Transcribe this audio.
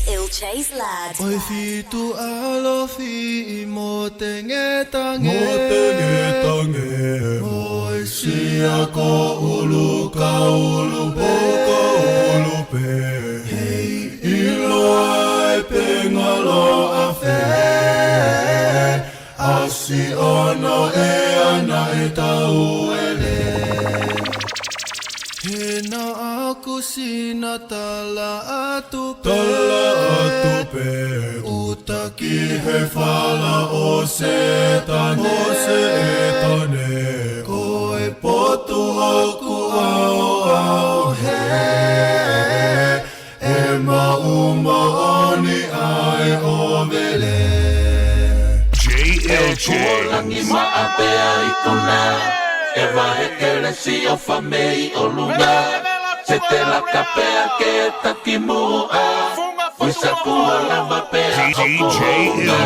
Ilche's lad. Oi fitu alofi mo tenge tange Oi sia ko ulu ka ulu pe Hei ilo ai pengalo afe Asi ono e ana e tau ele Hena aku sina tala atu pe Utaki he fala o setane Koe potu aku au he E mauma oni ai o vele JLJ Langi maapea ikuna E wahekele si o whamei o luna Se te la kapea ke taki mua Uisa kua lava pea o DJ kuhunga